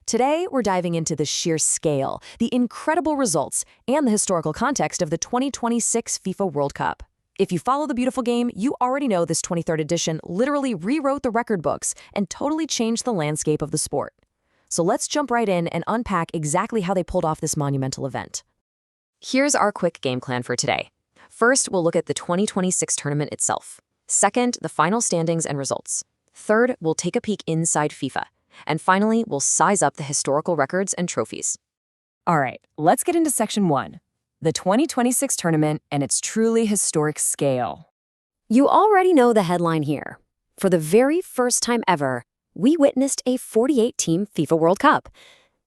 Today, we're diving into the sheer scale, the incredible results, and the historical context of the 2026 FIFA World Cup. If you follow the beautiful game, you already know this 23rd edition literally rewrote the record books and totally changed the landscape of the sport. So let's jump right in and unpack exactly how they pulled off this monumental event. Here's our quick game plan for today. First, we'll look at the 2026 tournament itself. Second, the final standings and results. Third, we'll take a peek inside FIFA. And finally, we'll size up the historical records and trophies. All right, let's get into Section 1, the 2026 tournament and its truly historic scale. You already know the headline here. For the very first time ever, we witnessed a 48-team FIFA World Cup.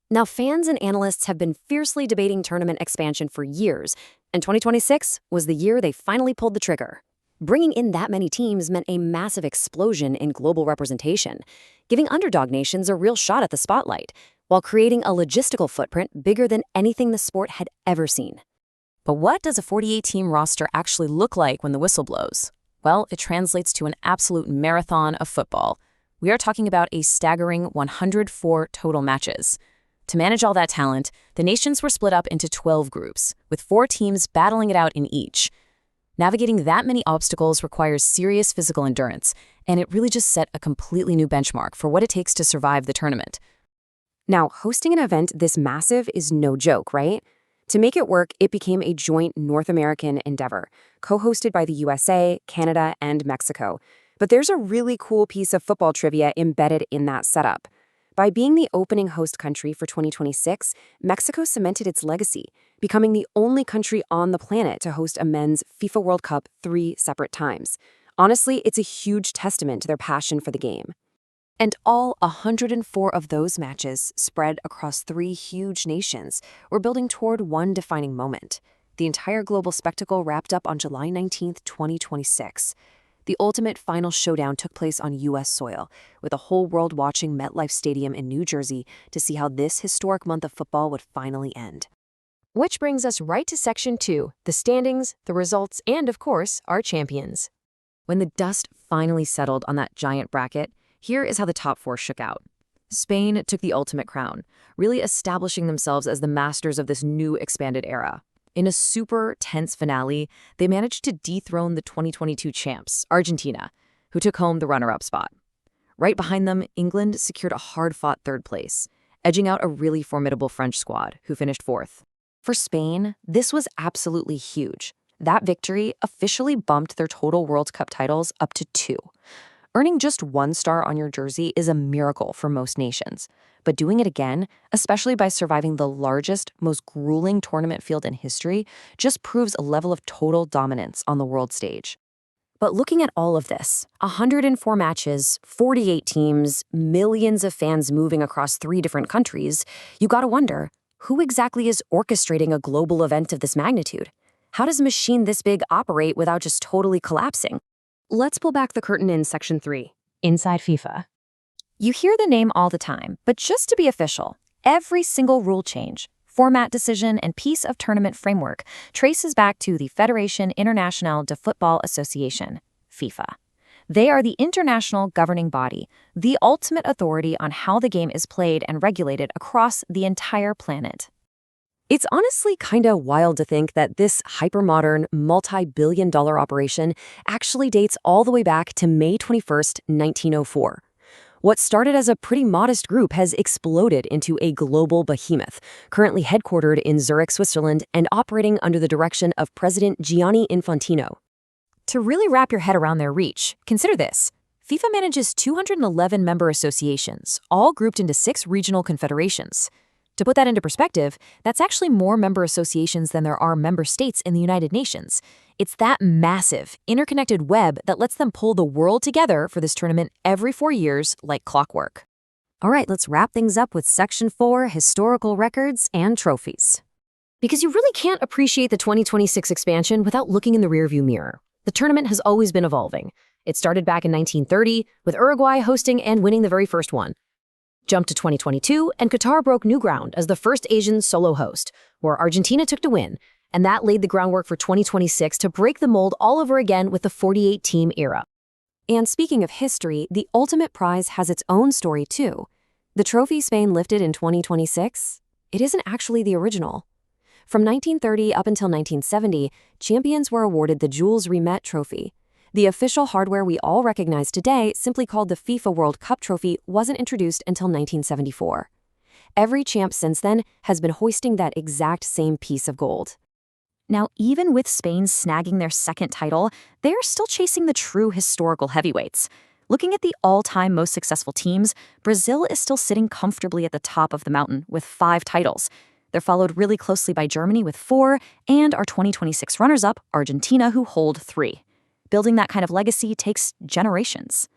Now, fans and analysts have been fiercely debating tournament expansion for years, and 2026 was the year they finally pulled the trigger. Bringing in that many teams meant a massive explosion in global representation, giving underdog nations a real shot at the spotlight, while creating a logistical footprint bigger than anything the sport had ever seen. But what does a 48-team roster actually look like when the whistle blows? Well, it translates to an absolute marathon of football. We are talking about a staggering 104 total matches. To manage all that talent, the nations were split up into 12 groups, with 4 teams battling it out in each. Navigating that many obstacles requires serious physical endurance, and it really just set a completely new benchmark for what it takes to survive the tournament. Now, hosting an event this massive is no joke, right? To make it work, it became a joint North American endeavor, co-hosted by the USA, Canada, and Mexico. But there's a really cool piece of football trivia embedded in that setup. By being the opening host country for 2026, Mexico cemented its legacy, becoming the only country on the planet to host a men's FIFA World Cup 3 separate times. Honestly, it's a huge testament to their passion for the game. And all 104 of those matches, spread across 3 huge nations, were building toward one defining moment. The entire global spectacle wrapped up on July 19, 2026. The ultimate final showdown took place on U.S. soil, with the whole world watching MetLife Stadium in New Jersey to see how this historic month of football would finally end. Which brings us right to Section 2, the standings, the results, and, of course, our champions. When the dust finally settled on that giant bracket, here is how the top 4 shook out. Spain took the ultimate crown, really establishing themselves as the masters of this new expanded era. In a super tense finale, they managed to dethrone the 2022 champs, Argentina, who took home the runner-up spot. Right behind them, England secured a hard-fought 3rd place, edging out a really formidable French squad, who finished 4th. For Spain, this was absolutely huge. That victory officially bumped their total World Cup titles up to 2. Earning just 1 star on your jersey is a miracle for most nations, but doing it again, especially by surviving the largest, most grueling tournament field in history, just proves a level of total dominance on the world stage. But looking at all of this, 104 matches, 48 teams, millions of fans moving across 3 different countries, you gotta wonder, who exactly is orchestrating a global event of this magnitude? How does a machine this big operate without just totally collapsing? Let's pull back the curtain in Section 3, Inside FIFA. You hear the name all the time, but just to be official, every single rule change, format decision, and piece of tournament framework traces back to the Fédération Internationale de Football Association, FIFA. They are the international governing body, the ultimate authority on how the game is played and regulated across the entire planet. It's honestly kinda wild to think that this hypermodern, multi-billion-dollar operation actually dates all the way back to May 21st, 1904. What started as a pretty modest group has exploded into a global behemoth, currently headquartered in Zurich, Switzerland, and operating under the direction of President Gianni Infantino. To really wrap your head around their reach, consider this. FIFA manages 211 member associations, all grouped into 6 regional confederations. To put that into perspective, that's actually more member associations than there are member states in the United Nations. It's that massive, interconnected web that lets them pull the world together for this tournament every 4 years like clockwork. All right, let's wrap things up with Section 4, historical records and trophies. Because you really can't appreciate the 2026 expansion without looking in the rearview mirror. The tournament has always been evolving. It started back in 1930, with Uruguay hosting and winning the very first one. Jumped to 2022, and Qatar broke new ground as the first Asian solo host, where Argentina took to win, and that laid the groundwork for 2026 to break the mold all over again with the 48-team era. And speaking of history, the ultimate prize has its own story too. The trophy Spain lifted in 2026? It isn't actually the original. From 1930 up until 1970, champions were awarded the Jules Rimet Trophy. The official hardware we all recognize today, simply called the FIFA World Cup Trophy, wasn't introduced until 1974. Every champ since then has been hoisting that exact same piece of gold. Now, even with Spain snagging their second title, they're still chasing the true historical heavyweights. Looking at the all-time most successful teams, Brazil is still sitting comfortably at the top of the mountain with 5 titles. They're followed really closely by Germany with 4, and our 2026 runners-up, Argentina, who hold 3. Building that kind of legacy takes generations.